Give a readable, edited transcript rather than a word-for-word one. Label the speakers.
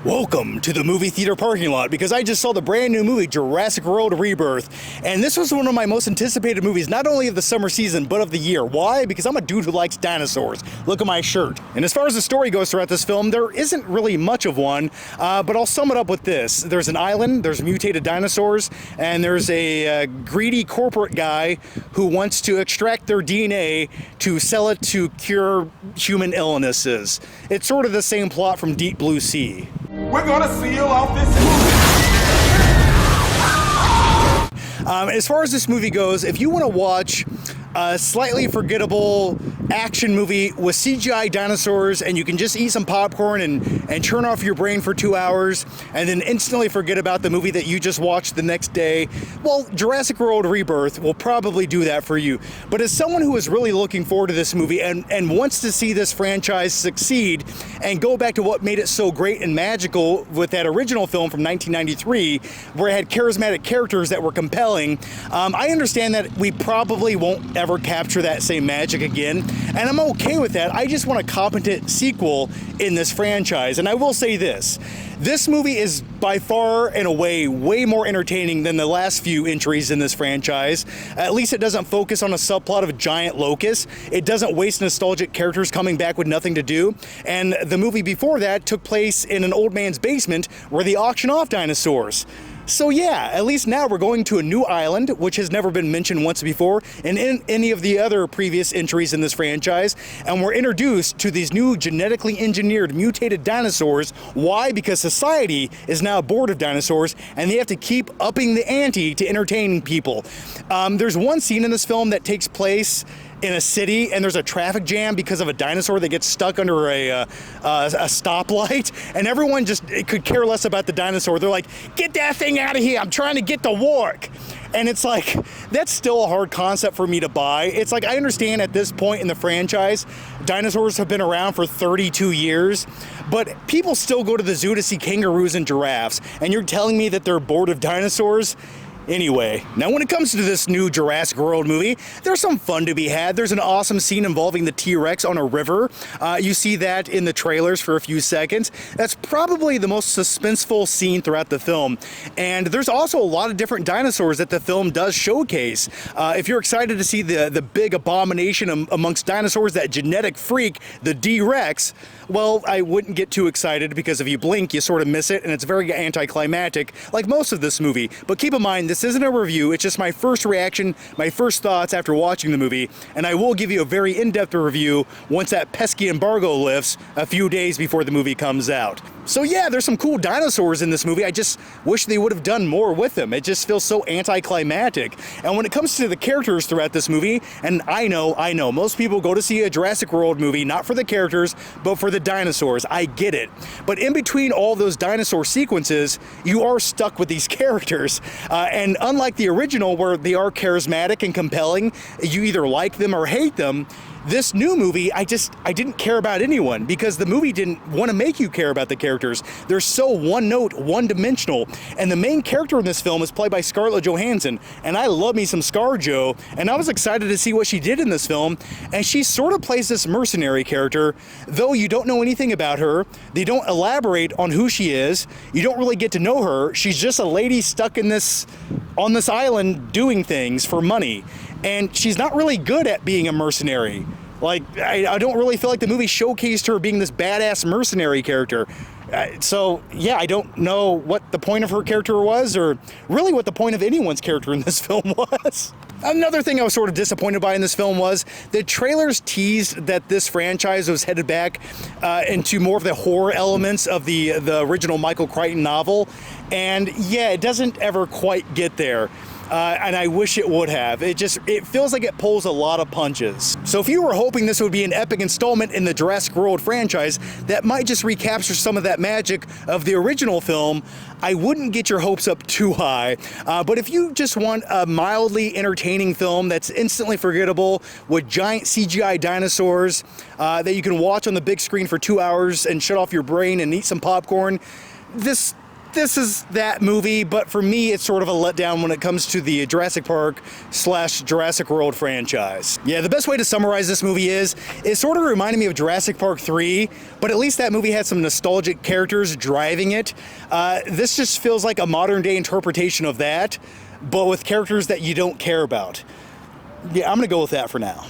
Speaker 1: Welcome to the movie theater parking lot, because I just saw the brand new movie Jurassic World Rebirth, and this was one of my most anticipated movies, not only of the summer season but of the year. Why? Because I'm a dude who likes dinosaurs. Look at my shirt. And as far as the story goes throughout this film, there isn't really much of one, but I'll sum it up with this. There's an island, there's mutated dinosaurs, and there's a greedy corporate guy who wants to extract their DNA to sell it to cure human illnesses. It's sort of the same plot from Deep Blue Sea.
Speaker 2: We're gonna seal off this movie.
Speaker 1: As far as this movie goes, if you want to watch a slightly forgettable action movie with CGI dinosaurs and you can just eat some popcorn and turn off your brain for 2 hours and then instantly forget about the movie that you just watched the next day, well, Jurassic World Rebirth will probably do that for you. But as someone who is really looking forward to this movie and wants to see this franchise succeed and go back to what made it so great and magical with that original film from 1993, where it had charismatic characters that were compelling, I understand that we probably won't ever capture that same magic again, and I'm okay with that. I just want a competent sequel in this franchise. And I will say this movie is by far and away way more entertaining than the last few entries in this franchise. At least it doesn't focus on a subplot of a giant locust. It doesn't waste nostalgic characters coming back with nothing to do. And the movie before that took place in an old man's basement where they auction off dinosaurs. So yeah, at least now we're going to a new island, which has never been mentioned once before in any of the other previous entries in this franchise, and we're introduced to these new genetically engineered mutated dinosaurs. Why? Because society is now bored of dinosaurs, and they have to keep upping the ante to entertain people. There's one scene in this film that takes place in a city, and there's a traffic jam because of a dinosaur that gets stuck under a stoplight, and everyone just could care less about the dinosaur. They're like, get that thing out of here, I'm trying to get to work. And it's like, that's still a hard concept for me to buy. It's like, I understand at this point in the franchise, dinosaurs have been around for 32 years, but people still go to the zoo to see kangaroos and giraffes, and you're telling me that they're bored of dinosaurs? Anyway, now when it comes to this new Jurassic World movie, there's some fun to be had. There's an awesome scene involving the T-Rex on a river. You see that in the trailers for a few seconds. That's probably the most suspenseful scene throughout the film. And there's also a lot of different dinosaurs that the film does showcase. If you're excited to see the big abomination amongst dinosaurs, that genetic freak, the D-Rex, well, I wouldn't get too excited, because if you blink, you sort of miss it, and it's very anticlimactic, like most of this movie. But keep in mind, this isn't a review, it's just my first reaction, my first thoughts after watching the movie, and I will give you a very in-depth review once that pesky embargo lifts a few days before the movie comes out. So yeah, there's some cool dinosaurs in this movie. I just wish they would have done more with them. It just feels so anticlimactic. And when it comes to the characters throughout this movie, and I know, most people go to see a Jurassic World movie not for the characters, but for the dinosaurs. I get it. But in between all those dinosaur sequences, you are stuck with these characters. And unlike the original, where they are charismatic and compelling, you either like them or hate them, this new movie, I didn't care about anyone, because the movie didn't want to make you care about the characters. They're so one-note, one-dimensional, and the main character in this film is played by Scarlett Johansson, and I love me some ScarJo, and I was excited to see what she did in this film, and she sort of plays this mercenary character, though you don't know anything about her. They don't elaborate on who she is. You don't really get to know her. She's just a lady stuck on this island doing things for money. And she's not really good at being a mercenary. Like, I don't really feel like the movie showcased her being this badass mercenary character. So, yeah, I don't know what the point of her character was, or really what the point of anyone's character in this film was. Another thing I was sort of disappointed by in this film was the trailers teased that this franchise was headed back into more of the horror elements of the original Michael Crichton novel. And yeah, it doesn't ever quite get there. And I wish it would have. It feels like it pulls a lot of punches. So if you were hoping this would be an epic installment in the Jurassic World franchise that might just recapture some of that magic of the original film, I wouldn't get your hopes up too high. But if you just want a mildly entertaining film that's instantly forgettable with giant CGI dinosaurs that you can watch on the big screen for 2 hours and shut off your brain and eat some popcorn, this this is that movie, but for me, it's sort of a letdown when it comes to the Jurassic Park / Jurassic World franchise. Yeah, the best way to summarize this movie is it sort of reminded me of Jurassic Park 3, but at least that movie had some nostalgic characters driving it. This just feels like a modern day interpretation of that, but with characters that you don't care about. Yeah, I'm gonna go with that for now.